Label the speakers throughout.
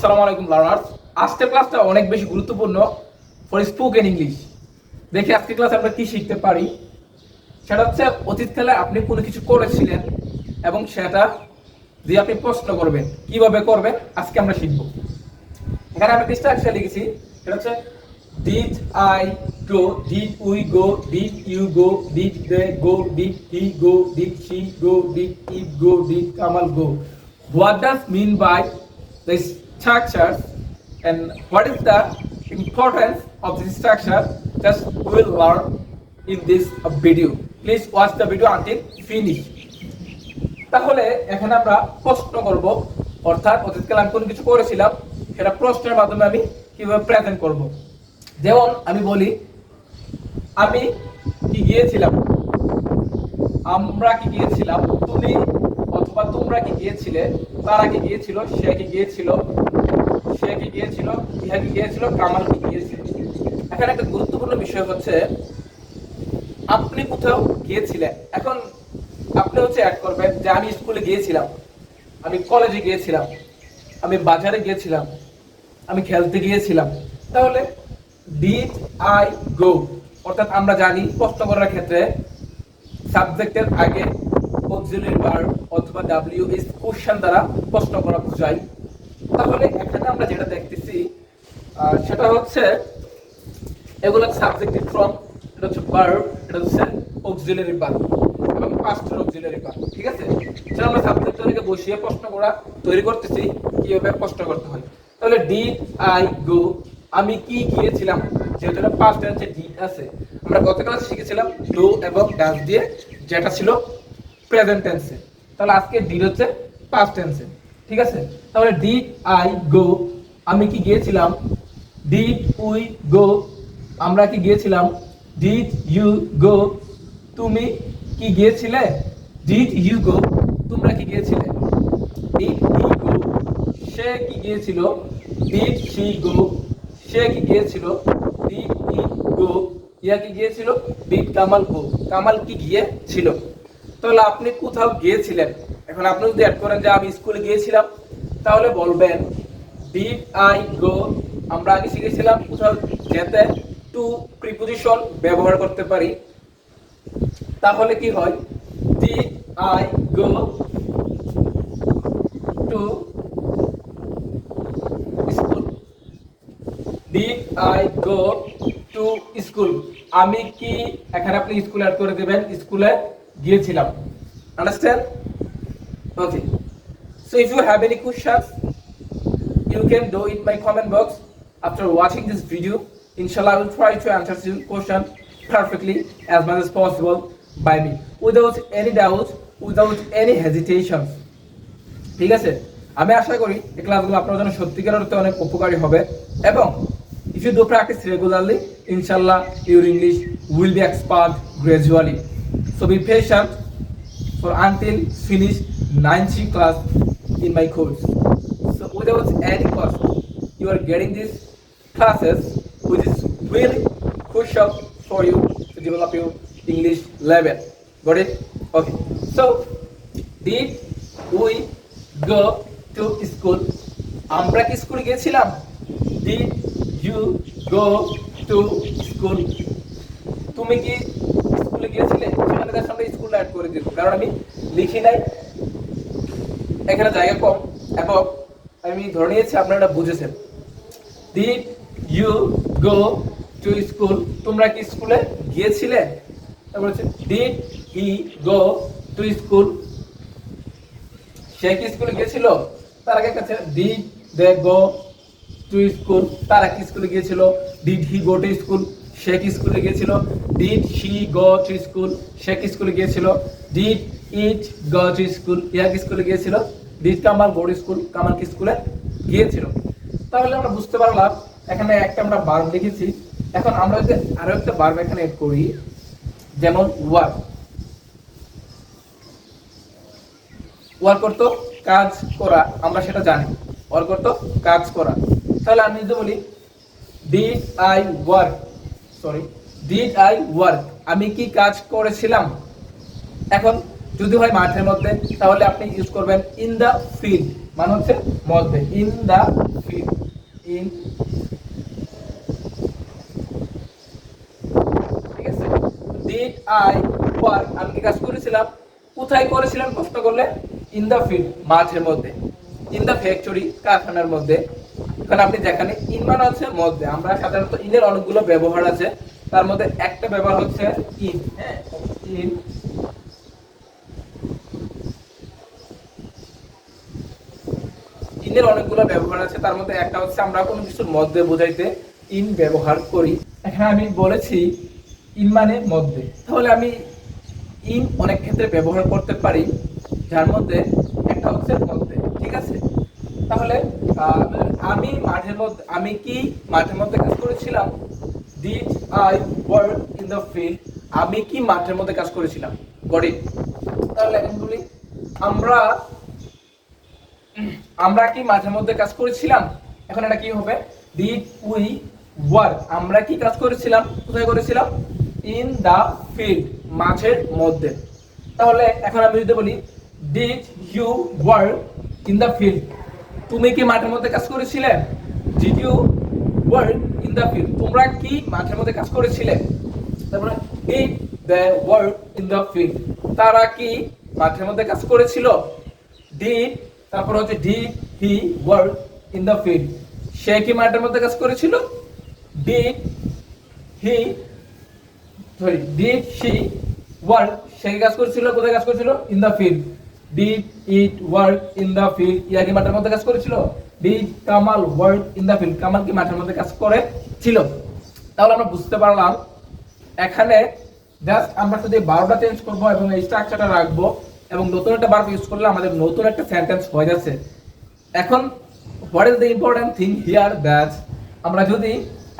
Speaker 1: আসসালামু আলাইকুম লার্নার্স। আজকের ক্লাসটা অনেক বেশি গুরুত্বপূর্ণ ফর স্পোকেন ইংলিশ। দেখি আজকের ক্লাসে আমরা কি শিখতে পারি। সেটা হচ্ছে অতীতকালে আপনি কোনো কিছু করেছিলেন এবং সেটা দিয়ে আপনি প্রশ্ন করবেন, কিভাবে করবেন আজকে আমরা শিখব। এখানে আমি স্ট্রাকচার লিখেছি, সেটা হচ্ছে did I go, did we go, did you go, did they go, did he go, did she go, did it go, did Kamal go. What does mean by the structure and what is the importance of this structure? Just we will learn in this video. Please watch the video until finish. তাহলে এখানে আমরা প্রশ্ন করব, অর্থাৎ অতীতকালে আমি কোনো কিছু করেছিলাম সেটা প্রশ্নের মাধ্যমে আমি কিভাবে প্রেজেন্ট করব। যেমন আমি বলি, আমি কি গিয়েছিলাম, আমরা কি গিয়েছিলাম, তুমি অথবা তোমরা কি গিয়েছিলে, তারা কি গিয়েছিল, সে কি গিয়েছিল, সে কি গিয়েছিল, ইহা কি গিয়েছিল, কামাল কি গিয়েছিল। এখানে একটা গুরুত্বপূর্ণ বিষয় হচ্ছে আপনি কোথাও গিয়েছিলেন। এখন আপনি হচ্ছে অ্যাড করবেন যে আমি স্কুলে গিয়েছিলাম, আমি কলেজে গিয়েছিলাম, আমি বাজারে গিয়েছিলাম, আমি খেলতে গিয়েছিলাম। তাহলে ডিড আই গো, অর্থাৎ আমরা জানি প্রশ্ন করার ক্ষেত্রে সাবজেক্টের আগে অক্সিলারি ভার্ব অথবা WH কোশ্চেন দ্বারা প্রশ্ন করা বোঝায়। তাহলে এখানে আমরা যেটা দেখতেছি সেটা হচ্ছে এগুলো সাবজেক্টিভ ফর্ম, এটা হচ্ছে ভার্ব, এটা হচ্ছে অক্সিলারি ভার্ব এবং পাস্টের অক্সিলারি ভার্ব। ঠিক আছে, সেটা আমরা সাবজেক্টের আগে বসিয়ে প্রশ্ন করা তৈরি করতেছি, কিভাবে প্রশ্ন করতে হয়। তাহলে ডিড আই গো, আমি কি গিয়েছিলাম, যেহেতু এটা পাস্ট টেন্সে ডিড আছে। আমরা গত ক্লাসে শিখেছিলাম ডু এবং ডাজ দিয়ে, যেটা ছিল প্রেজেন্ট টেন্সে। তাহলে আজকে ডিড হচ্ছে পাস্ট টেন্সে। ঠিক আছে, তাহলে ডিড আই গো, আমি কি গিয়েছিলাম। ডিড উই গো, আমরা কি গিয়েছিলাম। ডিড ইউ গো, তুমি কি গিয়েছিলে। ডিড ইউ গো, তোমরা কি গিয়েছিলে। ডিড হি গো, সে কি গিয়েছিল। ডিড শি গো, সে কি গিয়েছিল। ডিড ইট গো, ইয়া কি গিয়েছিল। ডিড কামাল গো, কামাল কি গিয়েছিল। তাহলে আপনি কোথাও গিয়েছিলেন। এখন আপনি যদি অ্যাড করেন যে আমি স্কুলে গিয়েছিলাম, তাহলে বলবেন ডিড আই গো। আমরা আগে শিখেছিলাম কোথাও যেতে টু প্রিপজিশন ব্যবহার করতে পারি। তাহলে কি হয়, did I go to school. Did I go to school, আমি কি, এখানে আপনি স্কুল অ্যাড করে দিবেন, স্কুলে গিয়েছিলাম। Understand? Okay, so if you have any questions you can do it in my comment box. After watching this video, inshallah I will try to answer your question perfectly as much as possible by me without any doubt, without any hesitation. ঠিক আছে, আমি আশা করি এই ক্লাসগুলো আপনার জন্য সত্যিকার অর্থে অনেক উপকারী হবে এবং if you do practice regularly, inshallah your English will be expert gradually. So be patient for until finish 9th class in my course. So without any cost, you are getting these classes which is really crucial for you to develop your English level. Got it? Okay. So did we go to school? আমরা কি স্কুলে গিয়েছিলাম। Did you go to school? তুমি কি স্কুলে গিয়েছিলে। সেখানে তার সামনে স্কুল অ্যাড করে দিব, কারণ আমি লিখি নাই, এখানে জায়গা কম এবং আমি ধরে নিয়েছি আপনারা এটা বুঝেছেন। Did you go to school, তোমরা কি স্কুলে গিয়েছিলে। তারপর হচ্ছে did he go to school, সে কি স্কুলে গিয়েছিল। তার আগে কাছে did they go to school, তারা কি স্কুলে গিয়েছিল। Did he go to school, সে কি স্কুলে গিয়েছিল। Did she go to school, সে কি স্কুলে গিয়েছিল। Did it go to school, ইয়া কি স্কুলে গিয়েছিল। Did Kamal go to school, Kamal কি স্কুলে গিয়েছিল। তাহলে আমরা বুঝতে পারলাম এখানে একটা আমরা ভার্ব লিখেছি। এখন আমরা যদি আরো একটা ভার্ব এখানে এড করি, যেমন ওয়ার্ক। ওয়ার্ক করতো কাজ করা, আমরা সেটা জানি, ওয়ার্ক করতো কাজ করা। তাহলে আমি যদি বলি did I work, did I work, আমি কি কাজ করেছিলাম। এখন যদি হয় মাঠের মধ্যে, তাহলে আপনি ইউজ করবেন ইন দ্য ফিল্ড। মানে হচ্ছে মধ্যে, ইন দা ফিল্ড, ইন, ঠিক আছে। ডিড আই ওয়ার্ক, আমি কি কাজ করেছিলাম, কোথায় করেছিলাম প্রশ্ন করলে, ইন দা ফিল্ড, মাঠের মধ্যে, ইন দা ফ্যাক্টরি, কারখানার মধ্যে। কারণ আপনি দেখেন ইন মানে হচ্ছে মধ্যে, আমরা সাধারণত ইনের অনেকগুলো ব্যবহার আছে, তার মধ্যে একটা ব্যবহার হচ্ছে ইন, হ্যাঁ, ইন। ইনের অনেকগুলো ব্যবহার আছে, তার মধ্যে একটা হচ্ছে আমরা কোনো কিছুর মধ্যে বোঝাইতে ইন ব্যবহার করি। এখানে আমি বলেছি ইন মানে মধ্যে, তাহলে আমি ইন অনেক ক্ষেত্রে ব্যবহার করতে পারি, যার মধ্যে একটা হচ্ছে মধ্যে, ঠিক আছে। তাহলে আমি মাঠের মধ্যে, আমি কি মাঠের মধ্যে কাজ করেছিলাম, did I work in the field, আমি কি মাঠের মধ্যে কাজ করেছিলাম, গট ইট। তাহলে এখন বলি আমরা, আমরা কি মাঠের মধ্যে কাজ করেছিলাম, এখন এটা কি হবে, ডিড উই ওয়ার্ক, আমরা কি কাজ করেছিলাম, কোথায় করেছিলাম, ইন দা ফিল্ড, মাঠের মধ্যে। তাহলে এখন আমি যদি বলি did you work in the field, তুমি কি মাঠের মধ্যে কাজ করেছিলে, did you work in the field, তোমরা কি মাঠের মধ্যে কাজ করেছিলে। তারপরে did they work in the field, তারা কি মাঠের মধ্যে কাজ করেছিল, ডিড, তারপর হচ্ছে did he work in the field, সে কি মাঠের মধ্যে কাজ করেছিল, did he, sorry, did she work, সে কি কাজ করেছিল, কোথায় কাজ করেছিল, in the field, did it work in the field, ইয়া কি মাঠের মধ্যে কাজ করেছিল, did Kamal work in the field, Kamal কি মাঠের মধ্যে কাজ করেছিল। তাহলে আমরা বুঝতে পারলাম এখানে জাস্ট আমরা শুধু 12টা চেঞ্জ করব এবং এই স্ট্রাকচারটা রাখবো এবং নতুন একটা ভার্ব ইউজ করলে আমাদের নতুন একটা সেন্টেন্স হয়ে যাচ্ছে। এখন what is the important thing here, that আমরা যদি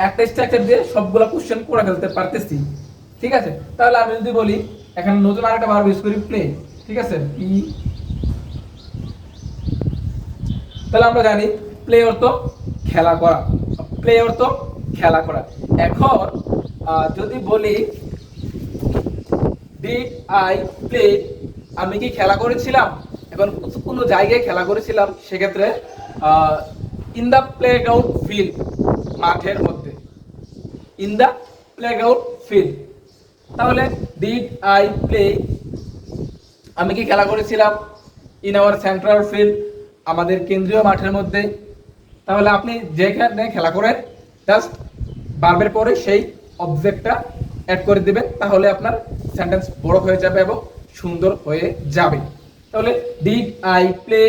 Speaker 1: একটা স্ট্রাকচার দিয়ে সবগুলো কোশ্চেন করে ফেলতে পারতেছি, ঠিক আছে। তাহলে আমি যদি বলি এখানে নতুন আরেকটা ভার্ব ইউজ করি, প্লে, ঠিক আছে, পি, তাহলে আমরা জানি প্লে অর্থ খেলা করা, প্লে অর্থ খেলা করা। এখন যদি বলি ডিড আই প্লে, আমি কি খেলা করেছিলাম, এখন কোনো জায়গায় খেলা করেছিলাম, সেক্ষেত্রে ইন দা প্লেগ্রাউন্ড ফিল্ড, মাঠের মধ্যে, ইন দা প্লেগ্রাউন্ড ফিল্ড। তাহলে ডিড আই প্লে, আমি কি খেলা করেছিলাম, ইন আওয়ার সেন্ট্রাল ফিল্ড, আমাদের কেন্দ্রীয় মাঠের মধ্যে। তাহলে আপনি যেখানে খেলা করেন জাস্ট ভার্বের পরে সেই অবজেক্টটা অ্যাড করে দিবেন, তাহলে আপনার সেন্টেন্স বড় হয়ে যাবে এবং সুন্দর হয়ে যাবে। তাহলে ডিড আই প্লে,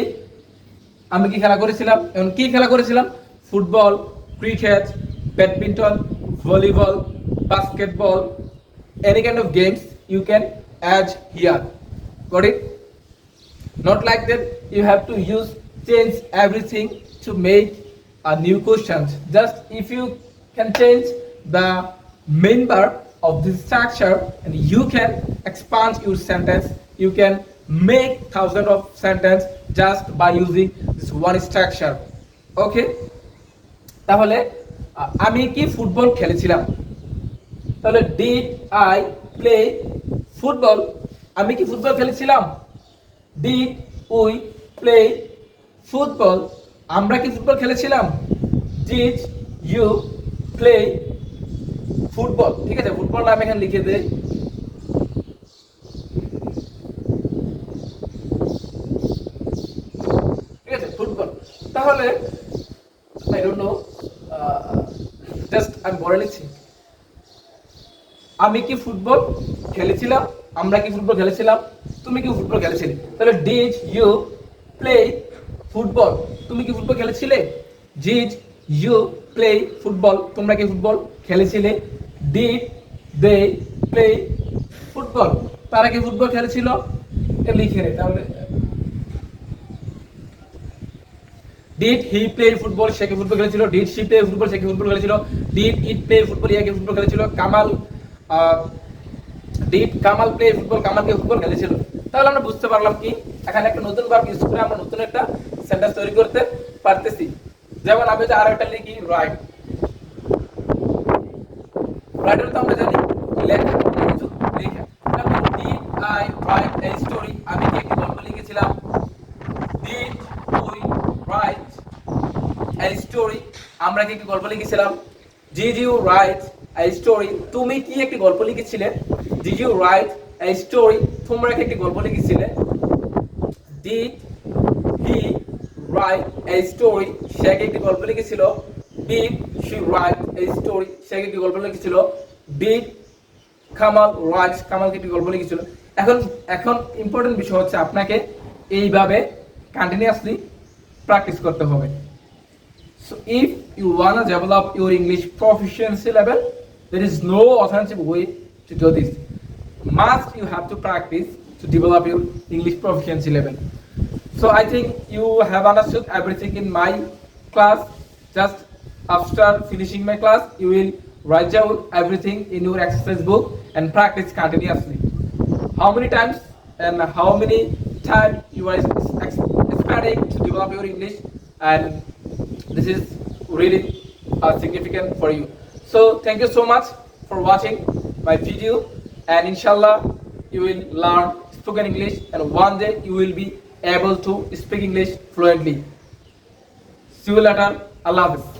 Speaker 1: আমি কি খেলা করেছিলাম, এখন কি খেলা করেছিলাম, football, cricket, badminton, volleyball, basketball, any kind of games you can add here, got it? Not like that you have to use change everything to make a new questions. Just if you can change the main verb of this structure and you can expand your sentence, you can make thousands of sentence just by using this one structure. Okay, তাহলে আমি কি football খেলেছিলাম, তাহলে did I play football, আমি কি football খেলেছিলাম, did we play football, আমরা কি ফুটবল খেলেছিলাম, ডিড ইউ প্লে ফুটবল। ঠিক আছে, ফুটবলটা আমি এখানে লিখে দেই, ঠিক আছে, ফুটবল। তাহলে আই ডোন্ট নো, জাস্ট আমি বলে লিখছি, আমি কি ফুটবল খেলেছিলাম, আমরা কি ফুটবল খেলেছিলাম, তুমি কি ফুটবল খেলেছিলে। তাহলে ডিড ইউ প্লে ফুটবল, তুমি কি ফুটবল খেলেছিলে, ডিড ইউ প্লে ফুটবল, তোমরা কি ফুটবল খেলেছিলে, ডিড দে প্লে ফুটবল, তারা কি ফুটবল খেলেছিল, এটা লিখে নে। তাহলে ডিড হি প্লে ফুটবল, সে কি ফুটবল খেলেছিল, ডিড শি প্লে ফুটবল, সে কি ফুটবল খেলেছিল, ডিড ইট প্লে ফুটবল, ইয়া কি ফুটবল খেলেছিল, Kamal did Kamal play football, Kamal কে ফুটবল খেলেছিল। তাহলে আমরা বুঝতে পারলাম কি এখানে একটা নতুন ভার্ব ইউজ করে আমরা নতুন একটা সেন্টেন্স তৈরি করতে পারতেছি। যেমন আমি যদি আরেকটা লিখি রাইট, রাইটার তো আমরা জানি লেখা, কিছু লেখা। তাহলে did I write a story, আমি কি একটি গল্প লিখেছিলাম, ডিড উই a story? আমরা কি একটি গল্প লিখেছিলাম? Did you write a story? তুমি কি একটি গল্প লিখেছিলে? Did you write a story? তোমরা কি একটি গল্প লিখেছিলে? Did he write a story? সে কি একটি গল্প লিখেছিল? Did she write a story? সে কি একটি গল্প লিখেছিল? Did কামাল রাইট, কামাল কি একটি গল্প লিখেছিল? এখন এখন ইম্পর্টেন্ট বিষয় হচ্ছে আপনাকে এইভাবে কন্টিনিউয়াসলি প্র্যাকটিস করতে হবে। So if you wanna develop your English proficiency level, there is no alternative way to do this. Must you have to practice to develop your English proficiency level. So I think you have understood everything in my class. Just after finishing my class, you will write down everything in your exercise book and practice continuously. How many times and how many time you are expecting to develop your English, and this is really significant for you. So thank you so much for watching my video, and inshallah you will learn spoken English, and one day you will be able to speak English fluently. See you later. Allah Hafiz.